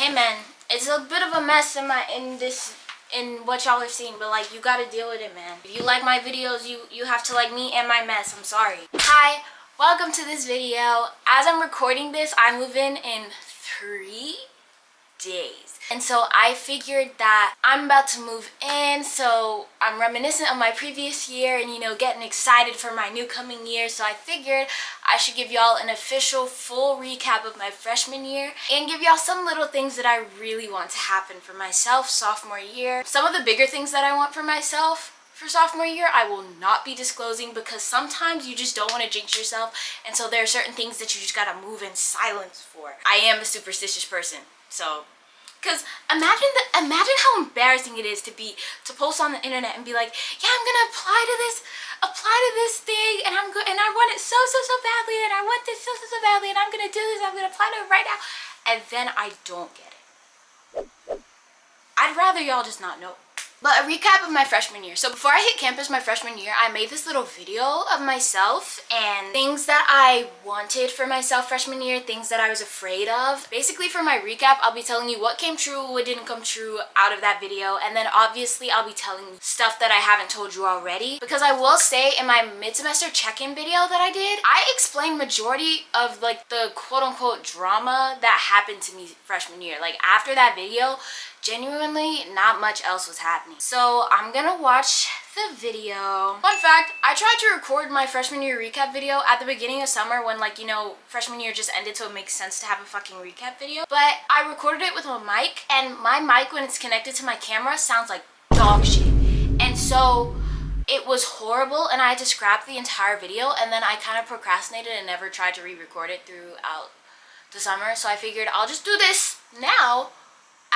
Hey man, it's a bit of a mess in what y'all are seeing, but like you gotta deal with it, man. If you like my videos, you have to like me and my mess. I'm sorry. Hi, welcome to this video. As I'm recording this, I move in 3 days. And so I figured that I'm about to move in, so I'm reminiscent of my previous year and, you know, getting excited for my new coming year. So I figured I should give y'all an official full recap of my freshman year and give y'all some little things that I really want to happen for myself sophomore year. Some of the bigger things that I want for myself for sophomore year, I will not be disclosing because sometimes you just don't want to jinx yourself, and so there are certain things that you just gotta move in silence for. I am a superstitious person, so because imagine how embarrassing it is to post on the internet and be like, yeah, I'm gonna apply to this thing, and I want it so badly, and I want this so badly, and I'm gonna do this, I'm gonna apply to it right now, and then I don't get it. I'd rather y'all just not know. But a recap of my freshman year. So before I hit campus my freshman year, I made this little video of myself and things that I wanted for myself freshman year, things that I was afraid of. Basically, for my recap, I'll be telling you what came true, what didn't come true out of that video, and then obviously I'll be telling you stuff that I haven't told you already. Because I will say, in my mid-semester check-in video that I did, I explained majority of like the quote-unquote drama that happened to me freshman year. Like after that video, genuinely not much else was happening. So I'm gonna watch the video. Fun fact, I tried to record my freshman year recap video at the beginning of summer when, like, you know, freshman year just ended, so it makes sense to have a fucking recap video. But I recorded it with a mic, and my mic, when it's connected to my camera, sounds like dog shit. And so it was horrible, and I had to scrap the entire video, and then I kind of procrastinated and never tried to re-record it throughout the summer. So I figured I'll just do this now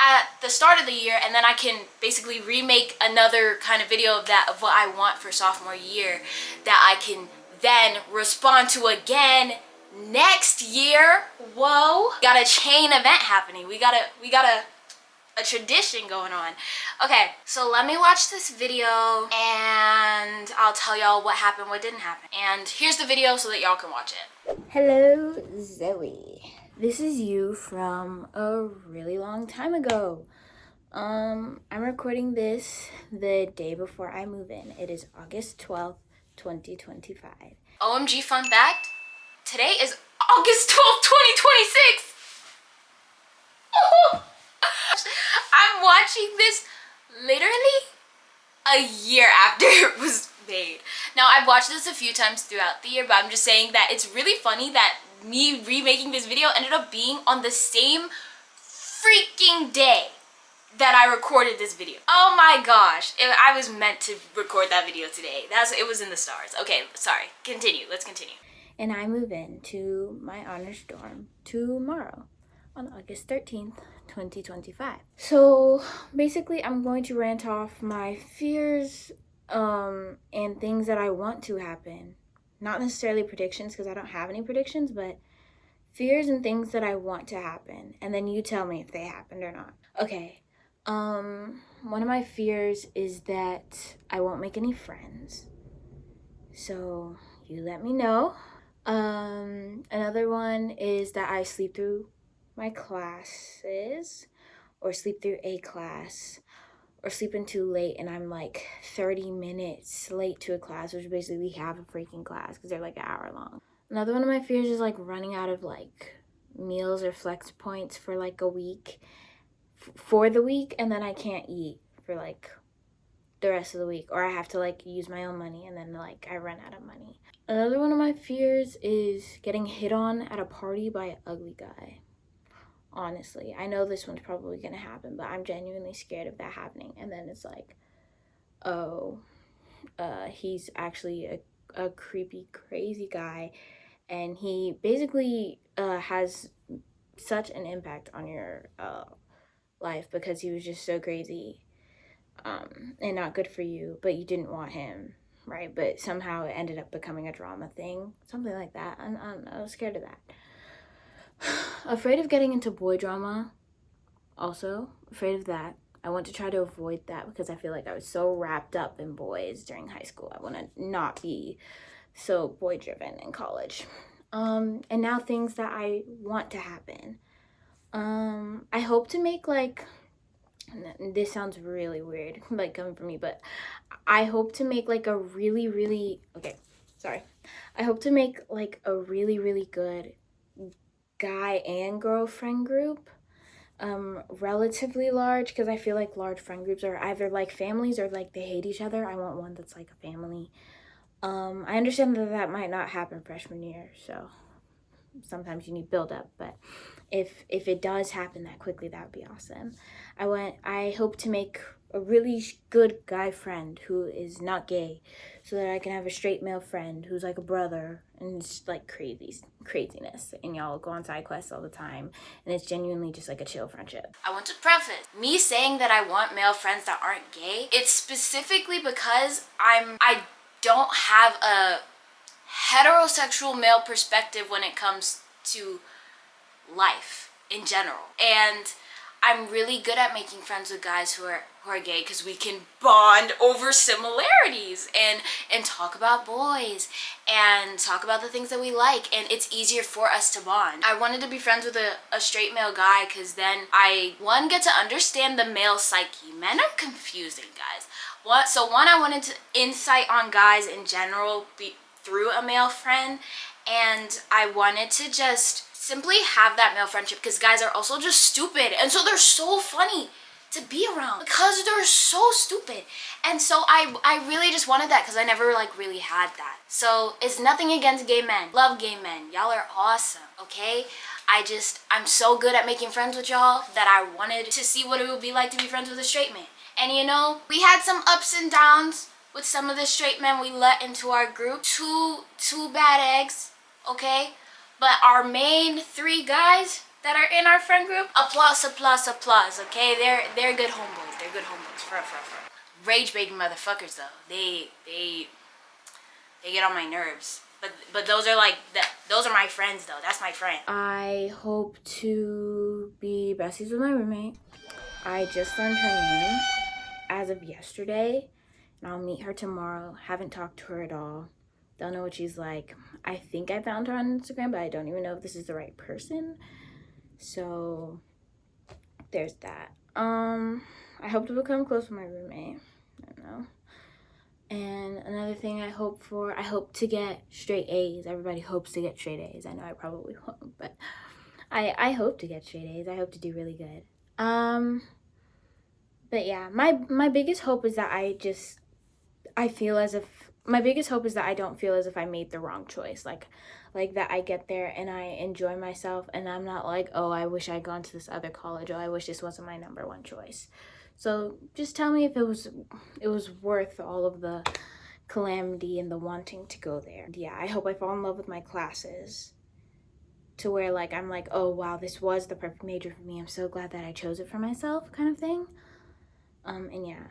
at the start of the year, and then I can basically remake another kind of video of what I want for sophomore year that I can then respond to again next year. Whoa, got a chain event happening. We got a tradition going on. Okay, so let me watch this video and I'll tell y'all what happened, what didn't happen. And here's the video so that y'all can watch it. Hello, Zoe. This is you from a really long time ago. I'm recording this the day before I move in. It is August 12th, 2025. OMG, fun fact, today is August 12th, 2026. Oh, I'm watching this literally a year after it was made. Now, I've watched this a few times throughout the year, but I'm just saying that it's really funny that me remaking this video ended up being on the same freaking day that I recorded this video. Oh my gosh, I was meant to record that video today. It was in the stars. Okay, sorry, let's continue. And I move in to my honors dorm tomorrow on August 13th, 2025. So basically I'm going to rant off my fears and things that I want to happen. Not necessarily predictions, because I don't have any predictions, but fears and things that I want to happen. And then you tell me if they happened or not. Okay. One of my fears is that I won't make any friends. So you let me know. Another one is that I sleep through my classes, or sleep through a class, or sleep in too late and I'm like 30 minutes late to a class, which basically half a freaking class because they're like an hour long. Another one of my fears is like running out of like meals or flex points for like a week, for the week, and then I can't eat for like the rest of the week, or I have to like use my own money and then like I run out of money. Another one of my fears is getting hit on at a party by an ugly guy. Honestly, I know this one's probably gonna happen, but I'm genuinely scared of that happening. And then it's like, oh, he's actually a creepy, crazy guy, and he basically has such an impact on your life because he was just so crazy and not good for you, but you didn't want him, right? But somehow it ended up becoming a drama thing, something like that. I was scared of that. Afraid of getting into boy drama, also afraid of that. I want to try to avoid that because I feel like I was so wrapped up in boys during high school. I want to not be so boy driven in college. And now things that I want to happen. I hope to make like, this sounds really weird, like coming from me, but I hope to make like a really, okay, sorry. I hope to make like a really good guy and girl friend group, relatively large, because I feel like large friend groups are either like families or like they hate each other. I want one that's like a family. I understand that that might not happen freshman year, so sometimes you need build up, but if it does happen that quickly, that would be awesome. I hope to make a really good guy friend who is not gay, so that I can have a straight male friend who's like a brother, and it's like craziness, and y'all go on side quests all the time, and it's genuinely just like a chill friendship. I want to preface me saying that I want male friends that aren't gay. It's specifically because I don't have a heterosexual male perspective when it comes to life in general, and I'm really good at making friends with guys who are gay, because we can bond over similarities and talk about boys and talk about the things that we like, and it's easier for us to bond. I wanted to be friends with a straight male guy, because then I get to understand the male psyche. Men are confusing, guys. I wanted to insight on guys in general through a male friend, and I wanted to just simply have that male friendship, because guys are also just stupid, and so they're so funny to be around because they're so stupid. And so I really just wanted that, because I never like really had that. So it's nothing against gay men. Love gay men. Y'all are awesome, okay? I'm so good at making friends with y'all that I wanted to see what it would be like to be friends with a straight man. And you know, we had some ups and downs with some of the straight men we let into our group. Two bad eggs, okay? But our main 3 guys that are in our friend group, applause, okay? They're good homeboys. They're good homeboys. For. Rage baiting motherfuckers though. They get on my nerves. But those are like those are my friends though. That's my friend. I hope to be besties with my roommate. I just learned her name as of yesterday, and I'll meet her tomorrow. Haven't talked to her at all. Don't know what she's like. I think I found her on Instagram, but I don't even know if this is the right person. So there's that. I hope to become close with my roommate. I don't know. And another thing I hope to get straight A's. Everybody hopes to get straight A's. I know I probably won't, but I hope to get straight A's. I hope to do really good. But yeah, my biggest hope is that I don't feel as if I made the wrong choice. Like that I get there and I enjoy myself, and I'm not like, oh, I wish I'd gone to this other college, oh, I wish this wasn't my number one choice. So just tell me if it was worth all of the calamity and the wanting to go there. Yeah, I hope I fall in love with my classes to where like I'm like, oh wow, this was the perfect major for me. I'm so glad that I chose it for myself, kind of thing. And yeah.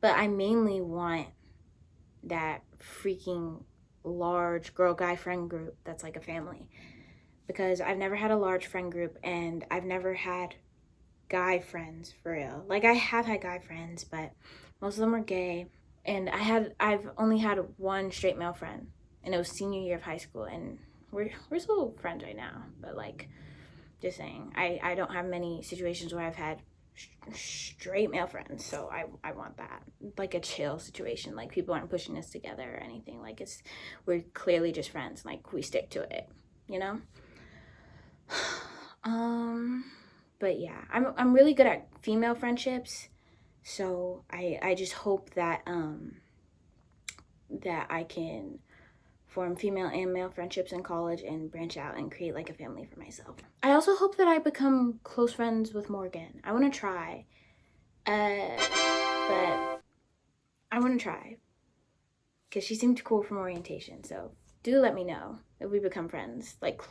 But I mainly want that freaking large girl guy friend group that's like a family, because I've never had a large friend group, and I've never had guy friends for real. Like I have had guy friends, but most of them are gay, and I've only had one straight male friend, and it was senior year of high school, and we're still friends right now. But like, just saying, I don't have many situations where I've had straight male friends, so I want that, like a chill situation, like people aren't pushing us together or anything, like we're clearly just friends, like we stick to it, you know. But yeah, I'm really good at female friendships, so I just hope that that I can form female and male friendships in college and branch out and create like a family for myself. I also hope that I become close friends with Morgan. I want to try, but I want to try, because she seemed cool from orientation. So do let me know if we become friends, like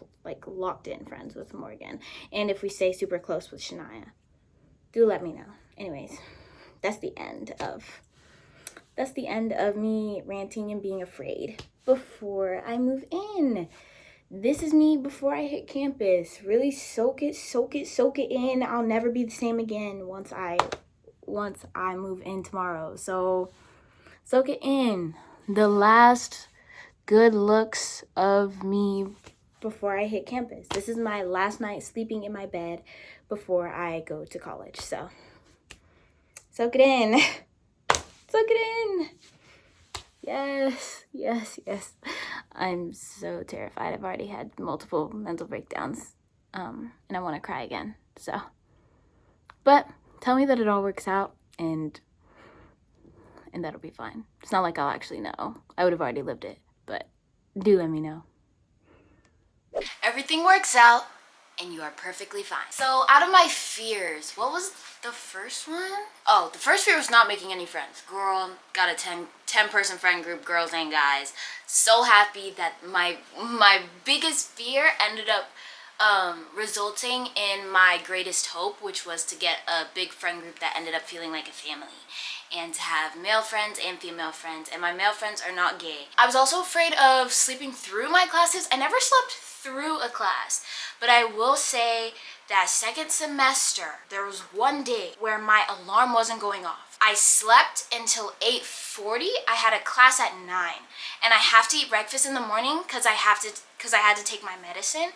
locked in friends with Morgan, and if we stay super close with Shania. Do let me know. Anyways, that's the end of me ranting and being afraid before I move in. This is me before I hit campus. Really soak it in. I'll never be the same again once I move in tomorrow. So soak it in. The last good looks of me before I hit campus. This is my last night sleeping in my bed before I go to college. So soak it in. Soak it in. Yes, yes, yes. I'm so terrified. I've already had multiple mental breakdowns, and I want to cry again. So, but tell me that it all works out, and that'll be fine. It's not like I'll actually know. I would have already lived it, but do let me know. Everything works out, and you are perfectly fine. So, out of my fears, what was the first one? Oh, the first fear was not making any friends. Girl, got a 10-person friend group, girls and guys. So happy that my biggest fear ended up resulting in my greatest hope, which was to get a big friend group that ended up feeling like a family, and to have male friends and female friends, and my male friends are not gay. I was also afraid of sleeping through my classes. I never slept through a class, but I will say that second semester, there was one day where my alarm wasn't going off. I slept until 8:40. I had a class at 9, and I have to eat breakfast in the morning because I had to take my medicine.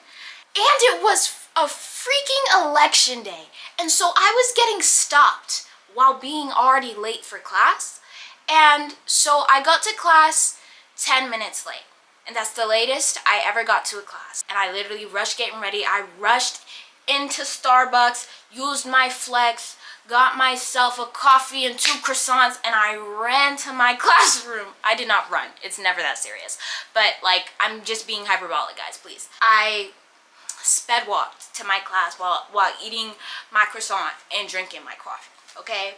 And it was a freaking election day, and so I was getting stopped while being already late for class. And so I got to class 10 minutes late, and that's the latest I ever got to a class. And I literally rushed getting ready. I rushed into Starbucks, used my flex, got myself a coffee and 2 croissants, and I ran to my classroom. I did not run. It's never that serious. But like, I'm just being hyperbolic, guys, please. I sped walked to my class while eating my croissant and drinking my coffee, okay?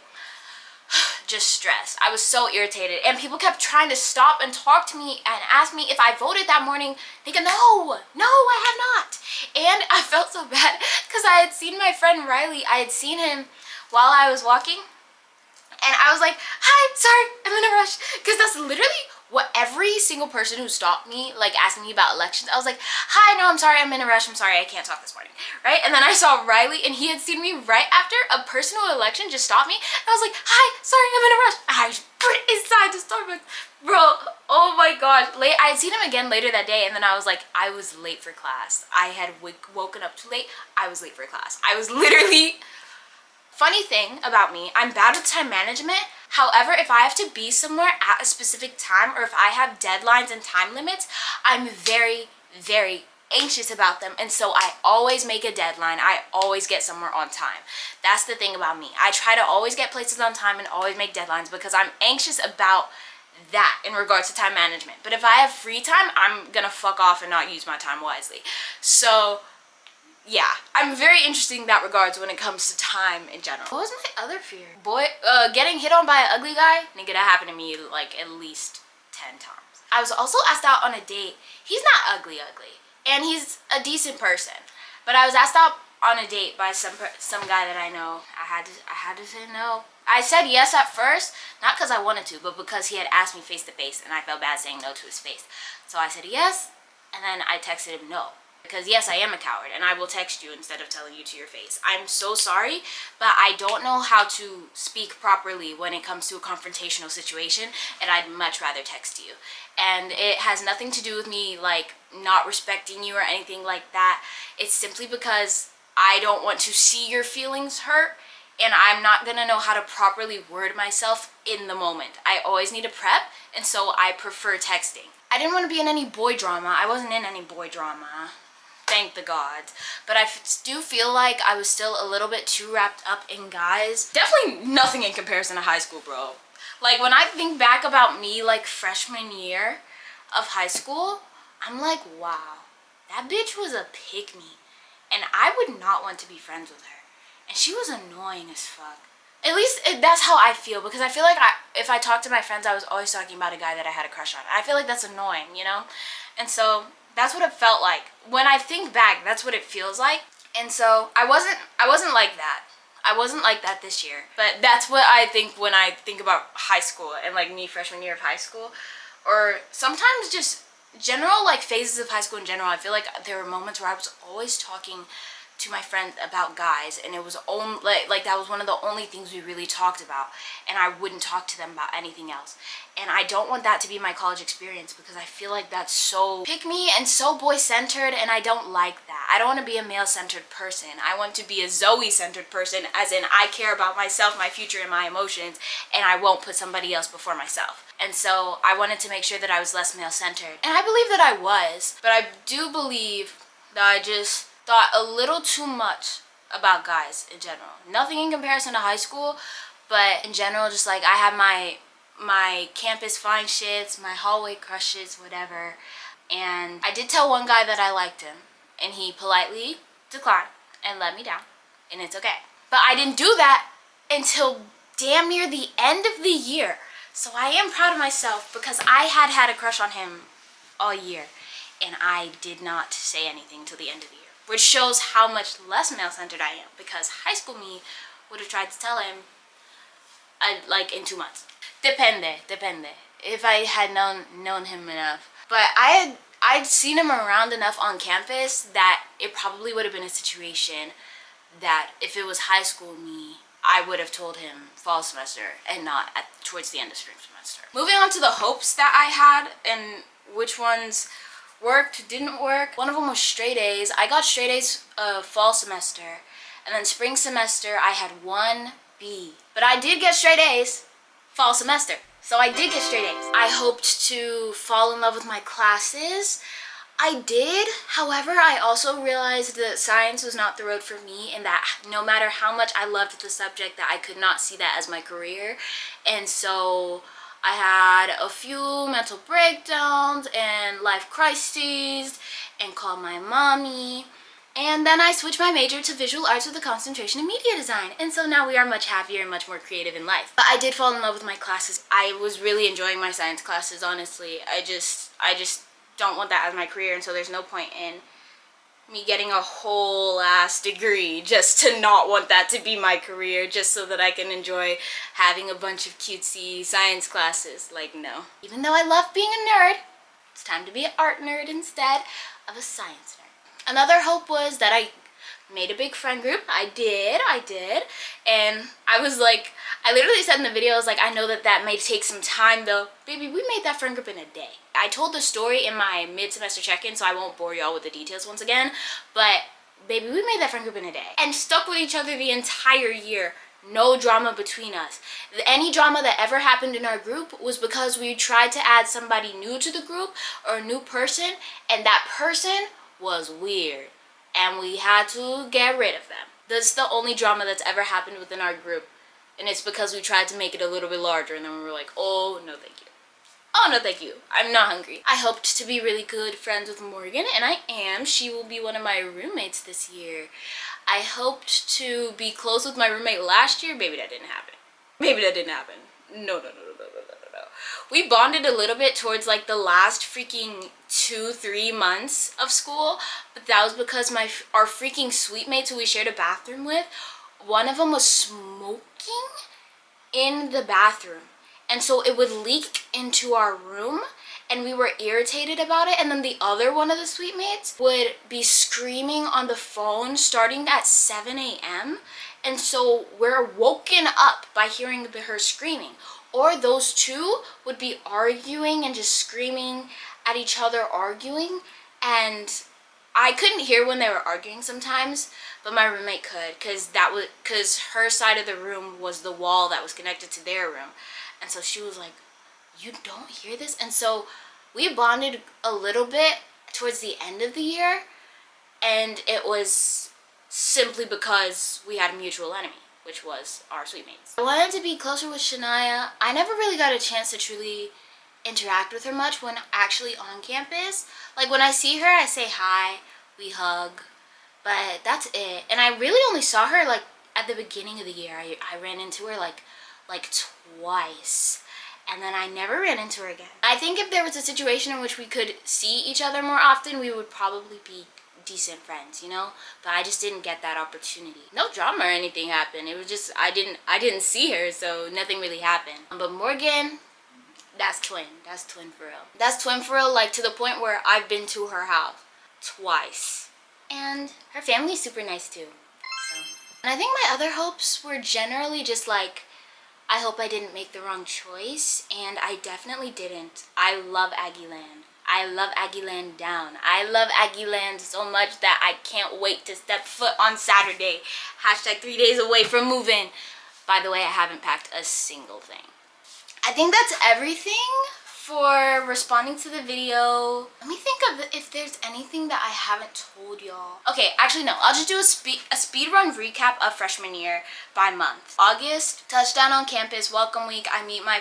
Just stressed. I was so irritated, and people kept trying to stop and talk to me and ask me if I voted that morning. Thinking, no, I have not. And I felt so bad because I had seen my friend Riley. I had seen him while I was walking, and I was like, hi, sorry, I'm in a rush. Because that's literally what every single person who stopped me, like asking me about elections, I was like, hi, no, I'm sorry, I'm in a rush, I'm sorry, I can't talk this morning, right? And then I saw Riley, and he had seen me right after a personal election just stopped me, and I was like, hi, sorry, I'm in a rush. I went inside the Starbucks. Bro, oh my gosh. I had seen him again later that day, and then I was like, I was late for class. I had woken up too late. I was late for class. I was literally... Funny thing about me, I'm bad with time management. However, if I have to be somewhere at a specific time, or if I have deadlines and time limits, I'm very, very anxious about them. And so I always make a deadline. I always get somewhere on time. That's the thing about me. I try to always get places on time and always make deadlines because I'm anxious about that in regards to time management. But if I have free time, I'm gonna fuck off and not use my time wisely. So yeah, I'm very interested in that regards when it comes to time in general. What was my other fear? Getting hit on by an ugly guy? Nigga, that happened to me like at least 10 times. I was also asked out on a date. He's not ugly, and he's a decent person. But I was asked out on a date by some guy that I know. I had to say no. I said yes at first, not because I wanted to, but because he had asked me face to face, and I felt bad saying no to his face. So I said yes, and then I texted him no. Because yes, I am a coward, and I will text you instead of telling you to your face. I'm so sorry, but I don't know how to speak properly when it comes to a confrontational situation, and I'd much rather text you. And it has nothing to do with me like not respecting you or anything like that. It's simply because I don't want to see your feelings hurt, and I'm not gonna know how to properly word myself in the moment. I always need to prep, and so I prefer texting. I didn't want to be in any boy drama. I wasn't in any boy drama. Thank the gods. But I do feel like I was still a little bit too wrapped up in guys. Definitely nothing in comparison to high school, bro. Like, when I think back about me, like, freshman year of high school, I'm like, wow, that bitch was a pick-me. And I would not want to be friends with her. And she was annoying as fuck. At least that's how I feel, because I feel like if I talked to my friends, I was always talking about a guy that I had a crush on. I feel like that's annoying, you know? And so that's what it felt like. When I think back, that's what it feels like. And so I wasn't like that. I wasn't like that this year. But that's what I think when I think about high school and like me freshman year of high school. Or sometimes just general like phases of high school in general. I feel like there were moments where I was always talking to my friends about guys, and it was only like that was one of the only things we really talked about, and I wouldn't talk to them about anything else. And I don't want that to be my college experience, because I feel like that's so pick me and so boy-centered, and I don't like that. I don't want to be a male-centered person. I want to be a Zoe-centered person, as in I care about myself, my future, and my emotions, and I won't put somebody else before myself. And so I wanted to make sure that I was less male-centered, and I believe that I was, but I do believe that I just thought a little too much about guys in general. Nothing in comparison to high school, but in general, just like I had my campus fine shits, my hallway crushes, whatever. And I did tell one guy that I liked him, and he politely declined and let me down, and it's okay. But I didn't do that until damn near the end of the year. So I am proud of myself, because I had a crush on him all year, and I did not say anything till the end of the year. Which shows how much less male-centered I am, because high school me would have tried to tell him like in 2 months. Depende. If I had known him enough. But I'd seen him around enough on campus that it probably would have been a situation that if it was high school me, I would have told him fall semester and not towards the end of spring semester. Moving on to the hopes that I had and which ones worked, didn't work. One of them was straight A's. I got straight A's fall semester, and then spring semester I had 1 B. But I did get straight A's fall semester. So I did get straight A's. I hoped to fall in love with my classes. I did. However, I also realized that science was not the road for me, and that no matter how much I loved the subject, that I could not see that as my career. And so I had a few mental breakdowns and life crises and called my mommy. And then I switched my major to visual arts with a concentration in media design. And so now we are much happier and much more creative in life. But I did fall in love with my classes. I was really enjoying my science classes, honestly. I just don't want that as my career, and so there's no point in me getting a whole ass degree just to not want that to be my career, just so that I can enjoy having a bunch of cutesy science classes. Like, no. Even though I love being a nerd, it's time to be an art nerd instead of a science nerd. Another hope was that I made a big friend group. I did. And I was like, I literally said in the video, I was like, I know that may take some time though. Baby, we made that friend group in a day. I told the story in my mid-semester check-in, so I won't bore y'all with the details once again, but baby, we made that friend group in a day and stuck with each other the entire year. No drama between us. Any drama that ever happened in our group was because we tried to add somebody new to the group or a new person, and that person was weird, and we had to get rid of them. That's the only drama that's ever happened within our group, and it's because we tried to make it a little bit larger, and then we were like, oh, no thank you. Oh, no thank you. I'm not hungry. I hoped to be really good friends with Morgan, and I am. She will be one of my roommates this year. I hoped to be close with my roommate last year. Baby, that didn't happen. No. We bonded a little bit towards like the last freaking 2-3 months of school, but that was because our freaking suite mates who we shared a bathroom with, one of them was smoking in the bathroom, and so it would leak into our room, and we were irritated about it. And then the other one of the suite mates would be screaming on the phone starting at 7 a.m. and so we're woken up by hearing her screaming. Or those two would be arguing and just screaming at each other, arguing, and I couldn't hear when they were arguing sometimes, but my roommate could, because her side of the room was the wall that was connected to their room. And so she was like, you don't hear this? And so we bonded a little bit towards the end of the year, and it was simply because we had a mutual enemy, which was our suite mates. I wanted to be closer with Shania. I never really got a chance to truly interact with her much when actually on campus. Like, when I see her, I say hi, we hug, but that's it. And I really only saw her like at the beginning of the year. I ran into her like twice, and then I never ran into her again. I think if there was a situation in which we could see each other more often, we would probably be decent friends, you know? But I just didn't get that opportunity. No drama or anything happened. It was just I didn't see her, so nothing really happened. But Morgan, that's twin for real. That's twin for real, like to the point where I've been to her house twice. and her family's super nice too. So, and I think my other hopes were generally just like, I hope I didn't make the wrong choice, and I definitely didn't. I love Aggieland. I love Aggieland down. I love Aggieland so much that I can't wait to step foot on Saturday. Hashtag 3 days away from moving. By the way, I haven't packed a single thing. I think that's everything for responding to the video. Let me think of if there's anything that I haven't told y'all. Okay, actually no, I'll just do a speed run recap of freshman year by month. August, touchdown on campus, welcome week. I meet my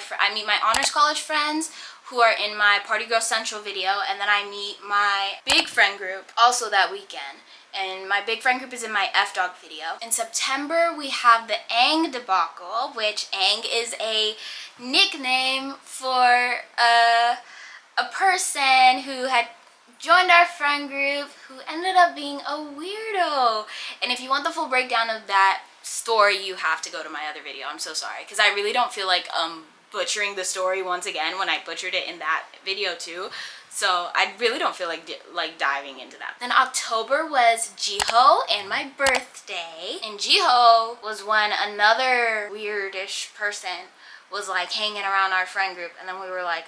honors college friends who are in my Party Girl Central video, and then I meet my big friend group also that weekend. And my big friend group is in my F-Dog video. In September, we have the Aang debacle, which Aang is a nickname for a person who had joined our friend group who ended up being a weirdo. And if you want the full breakdown of that story, you have to go to my other video. I'm so sorry, because I really don't feel like butchering the story once again when I butchered it in that video too. So I really don't feel like diving into that. Then October was Jiho and my birthday. And Jiho was when another weirdish person was like hanging around our friend group, and then we were like,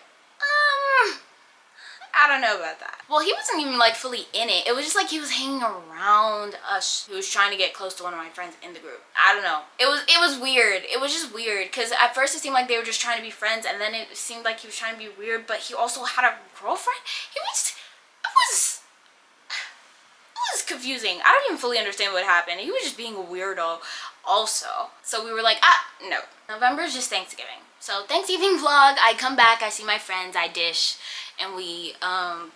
I don't know about that. Well, he wasn't even like fully in it. It was just like he was hanging around us. He was trying to get close to one of my friends in the group. I don't know. It was weird. It was just weird, because at first it seemed like they were just trying to be friends, and then it seemed like he was trying to be weird, but he also had a girlfriend. It was confusing. I don't even fully understand what happened. He was just being a weirdo also. So we were like, no. November is just Thanksgiving. So Thanksgiving vlog, I come back, I see my friends, I dish, and we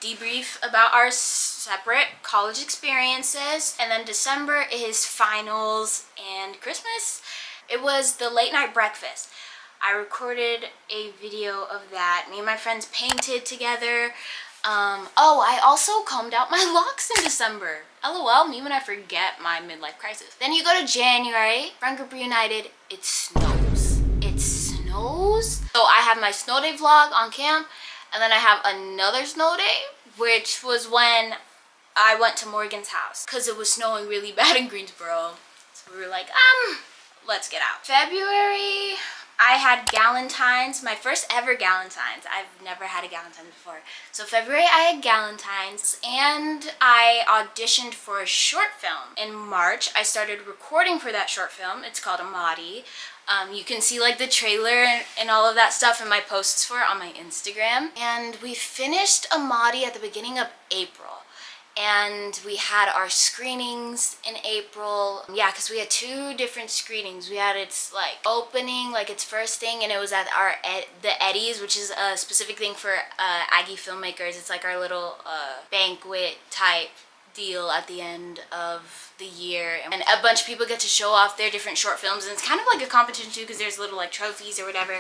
debrief about our separate college experiences. And then December is finals and Christmas. It was the late night breakfast. I recorded a video of that. Me and my friends painted together. Oh, I also combed out my locks in December. LOL, me when I forget my midlife crisis. Then you go to January, friend group reunited, it snows. It snows. So I have my snow day vlog on camp, and then I have another snow day, which was when I went to Morgan's house, because it was snowing really bad in Greensboro. So we were like, let's get out. February, I had Galentine's, my first ever Galentine's. I've never had a Galentine's before. So February I had Galentine's, and I auditioned for a short film. In March, I started recording for that short film. It's called Amadi. You can see like the trailer and all of that stuff in my posts for it on my Instagram. And we finished Amadi at the beginning of April. And we had our screenings in April. Yeah, because we had 2 different screenings. We had its like opening, like its first thing, and it was at our the Eddies, which is a specific thing for Aggie filmmakers. It's like our little banquet type deal at the end of the year, and a bunch of people get to show off their different short films, and it's kind of like a competition too, because there's little like trophies or whatever.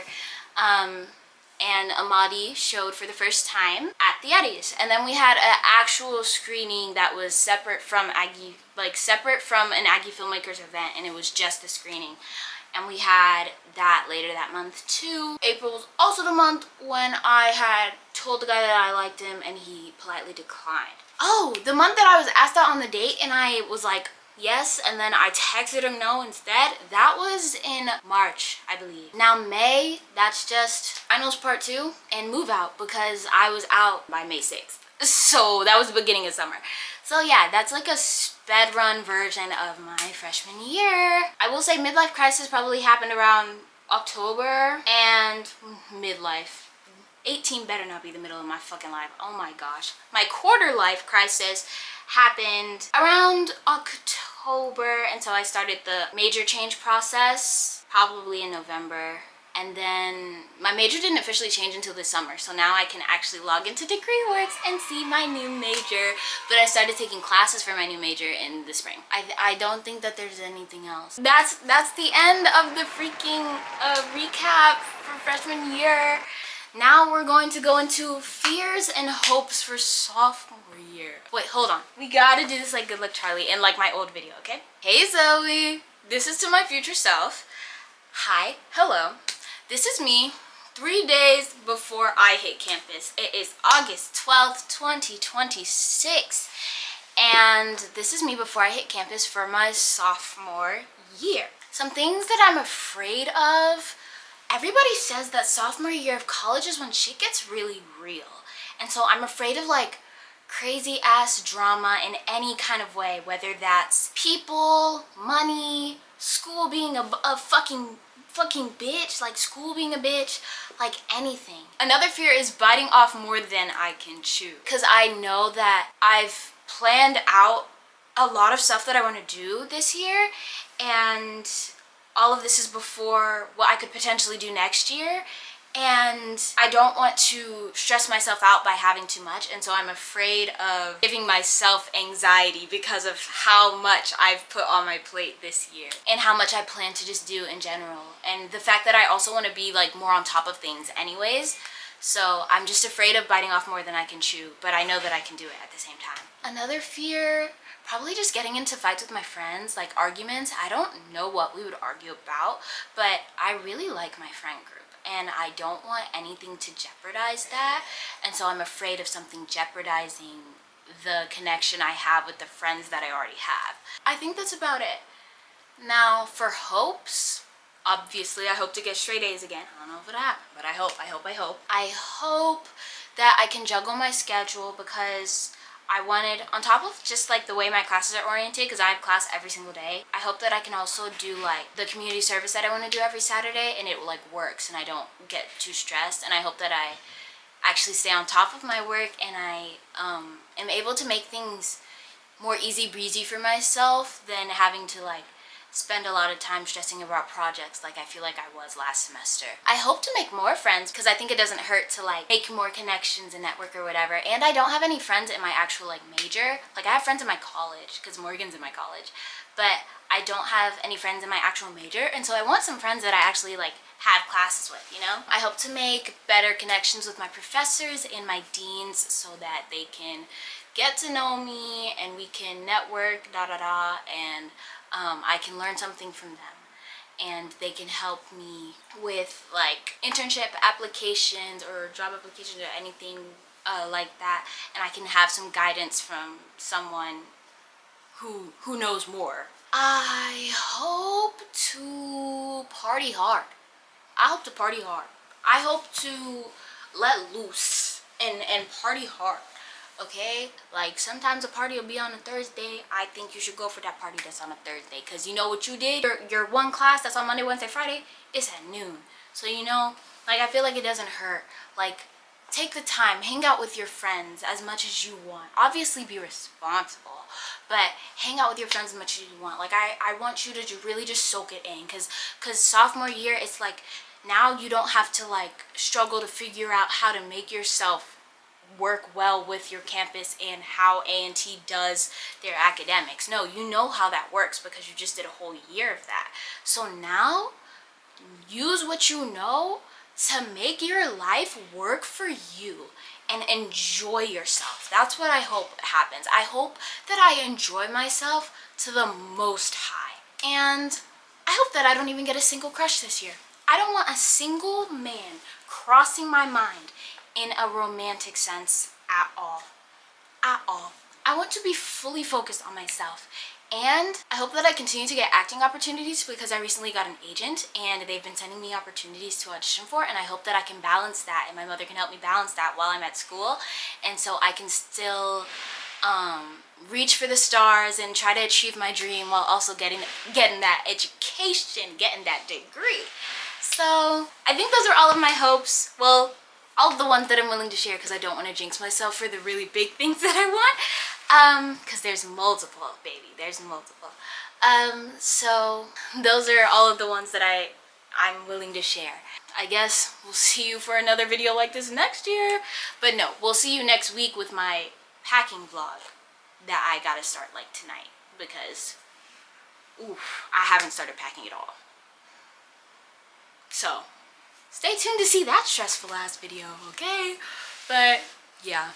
And Amadi showed for the first time at the Eddies. And then we had an actual screening that was separate from Aggie, like separate from an Aggie Filmmakers event, and it was just the screening. And we had that later that month too. April was also the month when I had told the guy that I liked him, and he politely declined. Oh, the month that I was asked out on the date and I was like, yes, and then I texted him no instead. That was in March, I believe. Now May, that's just finals part 2 and move out, because I was out by May 6th. So that was the beginning of summer. So yeah, that's like a sped run version of my freshman year. I will say midlife crisis probably happened around October, and midlife. 18 better not be the middle of my fucking life. Oh my gosh. My quarter life crisis happened around October, and so I started the major change process probably in November. And then my major didn't officially change until this summer, so now I can actually log into DegreeWorks and see my new major. But I started taking classes for my new major in the spring. I don't think that there's anything else. That's the end of the freaking recap for freshman year. Now we're going to go into fears and hopes for sophomore year. Wait, hold on. We gotta do this like Good Luck Charlie in like my old video, okay? Hey Zoe, this is to my future self. Hi, hello. This is me 3 days before I hit campus. It is August 12th, 2026. And this is me before I hit campus for my sophomore year. Some things that I'm afraid of. Everybody says that sophomore year of college is when shit gets really real. And so I'm afraid of like crazy ass drama in any kind of way, whether that's people, money, school being a fucking bitch, like school being a bitch, like anything. Another fear is biting off more than I can chew, because I know that I've planned out a lot of stuff that I want to do this year, and all of this is before what I could potentially do next year, and I don't want to stress myself out by having too much, and so I'm afraid of giving myself anxiety because of how much I've put on my plate this year and how much I plan to just do in general, and the fact that I also want to be like more on top of things anyways. So I'm just afraid of biting off more than I can chew, but I know that I can do it at the same time. Another fear, probably just getting into fights with my friends, like arguments. I don't know what we would argue about, but I really like my friend group, and I don't want anything to jeopardize that, and so I'm afraid of something jeopardizing the connection I have with the friends that I already have. I think that's about it. Now for hopes, obviously I hope to get straight A's again. I don't know if it'll happen, but I hope. I hope that I can juggle my schedule, because I wanted, on top of just like the way my classes are oriented, because I have class every single day, I hope that I can also do like the community service that I want to do every Saturday, and it like works and I don't get too stressed, and I hope that I actually stay on top of my work, and I am able to make things more easy breezy for myself than having to like spend a lot of time stressing about projects like I feel like I was last semester. I hope to make more friends, because I think it doesn't hurt to like make more connections and network or whatever. And I don't have any friends in my actual like major. Like I have friends in my college, because Morgan's in my college, but I don't have any friends in my actual major, and so I want some friends that I actually like have classes with, you know? I hope to make better connections with my professors and my deans so that they can get to know me and we can network, and I can learn something from them, and they can help me with like internship applications or job applications or anything like that, and I can have some guidance from someone who knows more. I hope to party hard. I hope to party hard. I hope to let loose and party hard. Okay, like sometimes a party will be on a Thursday. I think you should go for that party that's on a Thursday, because you know what you did, your one class that's on Monday, Wednesday, Friday, it's at noon. So you know, like I feel like it doesn't hurt. Like take the time, hang out with your friends as much as you want. Obviously be responsible, but hang out with your friends as much as you want. Like I want you to really just soak it in, because sophomore year, it's like now you don't have to like struggle to figure out how to make yourself work well with your campus and how A&T does their academics. No, you know how that works because you just did a whole year of that. So now use what you know to make your life work for you and enjoy yourself. That's what I hope happens. I hope that I enjoy myself to the most high, and I hope that I don't even get a single crush this year. I don't want a single man crossing my mind in a romantic sense at all. At all. I want to be fully focused on myself, and I hope that I continue to get acting opportunities, because I recently got an agent and they've been sending me opportunities to audition for, and I hope that I can balance that, and my mother can help me balance that while I'm at school, and so I can still reach for the stars and try to achieve my dream while also getting that education, getting that degree. So I think those are all of my hopes. Well, all of the ones that I'm willing to share, because I don't want to jinx myself for the really big things that I want, because there's multiple, baby, there's multiple. So those are all of the ones that I'm willing to share. I guess we'll see you for another video like this next year, but no, we'll see you next week with my packing vlog that I gotta start like tonight, because I haven't started packing at all. So stay tuned to see that stressful ass video, okay? But yeah.